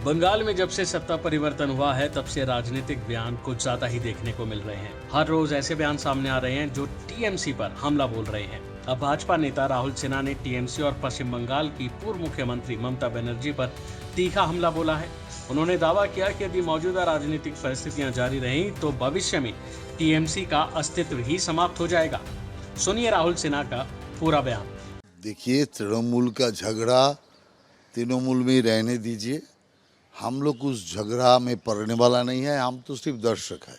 बंगाल में जब से सत्ता परिवर्तन हुआ है तब से राजनीतिक बयान कुछ ज्यादा ही देखने को मिल रहे हैं। हर रोज ऐसे बयान सामने आ रहे हैं जो टीएमसी पर हमला बोल रहे हैं। अब भाजपा नेता राहुल सिन्हा ने टीएमसी और पश्चिम बंगाल की पूर्व मुख्यमंत्री ममता बनर्जी पर तीखा हमला बोला है। उन्होंने दावा किया कि यदि मौजूदा राजनीतिक परिस्थितियां जारी रहीं तो भविष्य में टीएमसी का अस्तित्व ही समाप्त हो जाएगा। सुनिए राहुल सिन्हा का पूरा बयान। देखिए, तृणमूल का झगड़ा तृणमूल में ही रहने दीजिए। हम लोग उस झगड़ा में पड़ने वाला नहीं है, हम तो सिर्फ दर्शक है।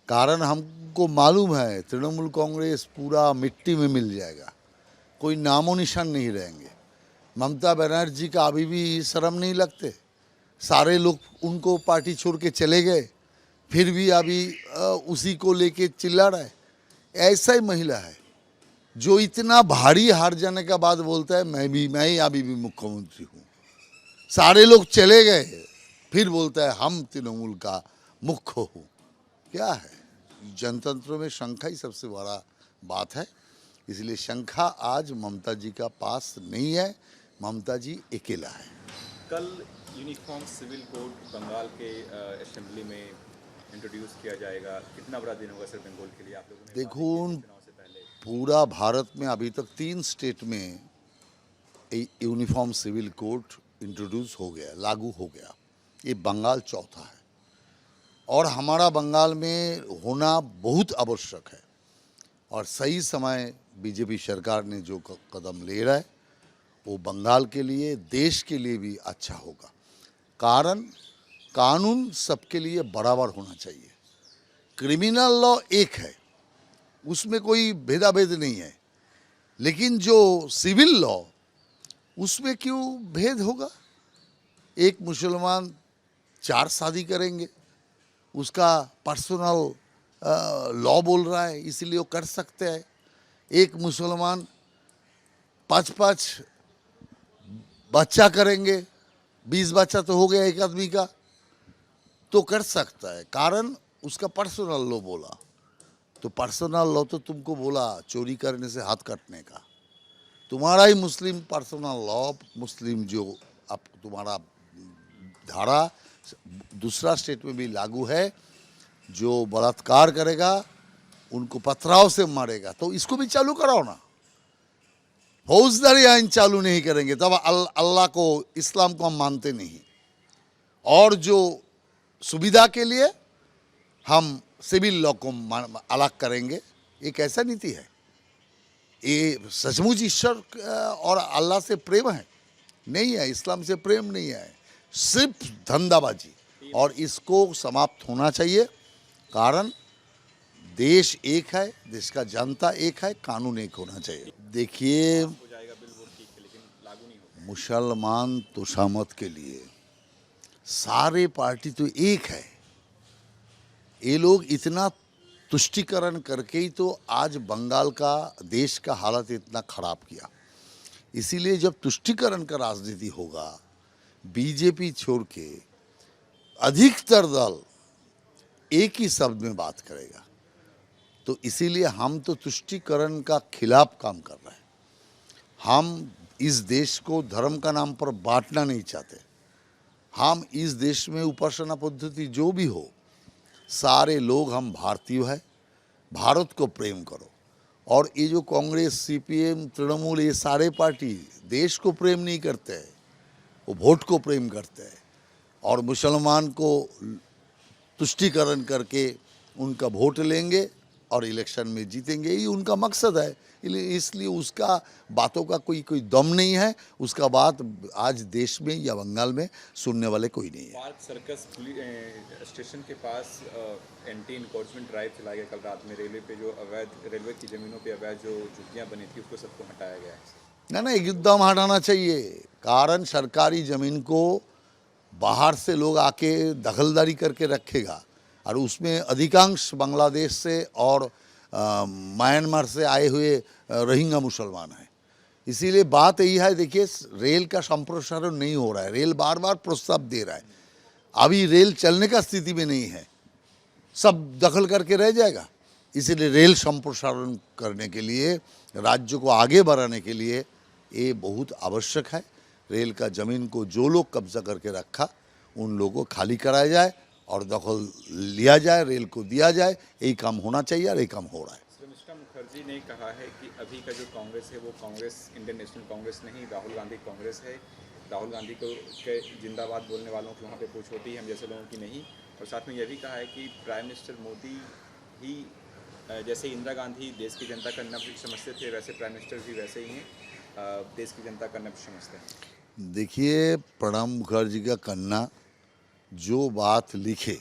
कारण हमको मालूम है तृणमूल कांग्रेस पूरा मिट्टी में मिल जाएगा, कोई नामो निशान नहीं रहेंगे। ममता बनर्जी का अभी भी शर्म नहीं लगते, सारे लोग उनको पार्टी छोड़ के चले गए, फिर भी अभी उसी को लेके चिल्ला रहा है। ऐसा ही महिला है जो इतना भारी हार जाने के बाद बोलता है मैं ही अभी भी मुख्यमंत्री हूँ। सारे लोग चले गए, फिर बोलता है हम तृणमूल का मुख्य हूँ। क्या है, जनतंत्र में शंखा ही सबसे बड़ा बात है। इसलिए शंखा आज ममता जी का पास नहीं है, ममता जी अकेला है। कल यूनिफॉर्म सिविल कोड बंगाल के असेंबली में इंट्रोड्यूस किया जाएगा। कितना बड़ा दिन होगा सर बंगाल के लिए? आप लोगों ने देखो, पूरा भारत में अभी तक 3 स्टेट में यूनिफॉर्म सिविल कोड इंट्रोड्यूस हो गया, लागू हो गया। ये बंगाल चौथा है और हमारा बंगाल में होना बहुत आवश्यक है। और सही समय बीजेपी सरकार ने जो कदम ले रहा है वो बंगाल के लिए, देश के लिए भी अच्छा होगा। कारण कानून सबके लिए बराबर होना चाहिए। क्रिमिनल लॉ एक है, उसमें कोई भेदाभेद नहीं है, लेकिन जो सिविल लॉ उसमें क्यों भेद होगा? एक मुसलमान 4 शादी करेंगे, उसका पर्सनल लॉ बोल रहा है इसलिए वो कर सकते हैं। एक मुसलमान 5-5 बच्चा करेंगे, 20 बच्चा तो हो गया एक आदमी का, तो कर सकता है, कारण उसका पर्सनल लॉ बोला। तो पर्सनल लॉ तो तुमको बोला चोरी करने से हाथ काटने का, तुम्हारा ही मुस्लिम पर्सनल लॉ, मुस्लिम जो अब तुम्हारा धारा दूसरा स्टेट में भी लागू है, जो बलात्कार करेगा उनको पथराव से मारेगा, तो इसको भी चालू कराओ ना। फौजदारी आइन चालू नहीं करेंगे तब अल्लाह को, इस्लाम को हम मानते नहीं। और जो सुविधा के लिए हम सिविल लॉ को अलग करेंगे, एक ऐसा नीति है? ये सचमुच ईश्वर और अल्लाह से प्रेम है? नहीं है, इस्लाम से प्रेम नहीं है, सिर्फ धंधाबाजी। और इसको समाप्त होना चाहिए। कारण देश एक है, देश का जनता एक है, कानून एक होना चाहिए। देखिए, मुसलमान तोशामत के लिए सारे पार्टी तो एक है। ये लोग इतना तुष्टिकरण करके ही तो आज बंगाल का, देश का हालत इतना खराब किया। इसीलिए जब तुष्टिकरण का राजनीति होगा, बीजेपी छोड़ के अधिकतर दल एक ही शब्द में बात करेगा। तो इसीलिए हम तो तुष्टिकरण का खिलाफ काम कर रहे हैं। हम इस देश को धर्म का नाम पर बांटना नहीं चाहते। हम इस देश में उपासना पद्धति जो भी हो, सारे लोग हम भारतीय हैं, भारत को प्रेम करो। और ये जो कांग्रेस, सीपीएम, तृणमूल, ये सारे पार्टी देश को प्रेम नहीं करते हैं, वो वोट को प्रेम करते हैं और मुसलमान को तुष्टिकरण करके उनका वोट लेंगे और इलेक्शन में जीतेंगे, यही उनका मकसद है। इसलिए उसका बातों का कोई दम नहीं है। उसका बात आज देश में या बंगाल में सुनने वाले कोई नहीं है। पार्क सर्कस स्टेशन के पास एंटी इनक्रोचमेंट ड्राइव चलाया गया कल रात में। रेलवे पे जो अवैध, रेलवे की ज़मीनों पे अवैध जो झुग्गियाँ बनी थी उसको सबको हटाया गया है। ना, एकदम हटाना चाहिए। कारण सरकारी ज़मीन को बाहर से लोग आके दखलदारी करके रखेगा और उसमें अधिकांश बांग्लादेश से और म्यांमार से आए हुए रोहिंग्या मुसलमान हैं। इसीलिए बात यही है, देखिए रेल का संप्रसारण नहीं हो रहा है, रेल बार बार प्रस्ताव दे रहा है, अभी रेल चलने का स्थिति में नहीं है, सब दखल करके रह जाएगा। इसीलिए रेल संप्रसारण करने के लिए, राज्य को आगे बढ़ाने के लिए ये बहुत आवश्यक है। रेल का ज़मीन को जो लोग कब्जा करके रखा उन लोगों को खाली कराया जाए और दखल लिया जाए, रेल को दिया जाए। यही काम होना चाहिए और यही काम हो रहा है। मिस्टर मुखर्जी ने कहा है कि अभी का जो कांग्रेस है वो कांग्रेस इंडियन नेशनल कांग्रेस नहीं, राहुल गांधी कांग्रेस है। राहुल गांधी को के जिंदाबाद बोलने वालों की वहाँ पे पूछ होती है, हम जैसे लोगों की नहीं। और साथ में यह भी कहा है कि प्राइम मिनिस्टर मोदी ही जैसे इंदिरा गांधी देश की जनता का नब्ज समझते थे, वैसे प्राइम मिनिस्टर भी वैसे ही हैं, देश की जनता का नब्ज समझते हैं। देखिए, प्रणब मुखर्जी का कन्ना जो बात लिखे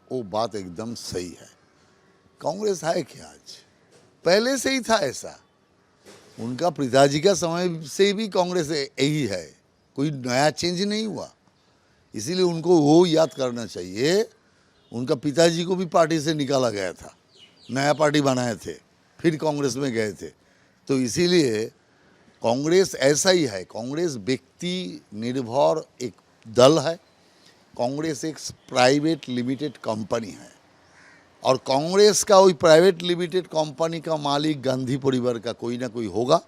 वो बात एकदम सही है। कांग्रेस है क्या आज? पहले से ही था ऐसा। उनका पिताजी का समय से भी कांग्रेस यही है, कोई नया चेंज नहीं हुआ। इसीलिए उनको वो याद करना चाहिए, उनका पिताजी को भी पार्टी से निकाला गया था, नया पार्टी बनाए थे, फिर कांग्रेस में गए थे। तो इसीलिए कांग्रेस ऐसा ही है। कांग्रेस व्यक्ति निर्भर एक दल है। कांग्रेस एक प्राइवेट लिमिटेड कंपनी है और कांग्रेस का वही प्राइवेट लिमिटेड कंपनी का मालिक गांधी परिवार का कोई ना कोई होगा,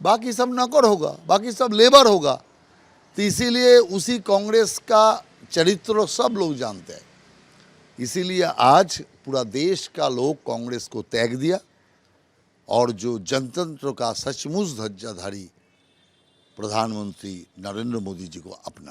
बाकी सब नौकर होगा, बाकी सब लेबर होगा। तो इसीलिए उसी कांग्रेस का चरित्र सब लोग जानते हैं। इसीलिए आज पूरा देश का लोग कांग्रेस को त्याग दिया और जो जनतंत्र का सचमुच ध्वजाधारी प्रधानमंत्री नरेंद्र मोदी जी को अपना लिया।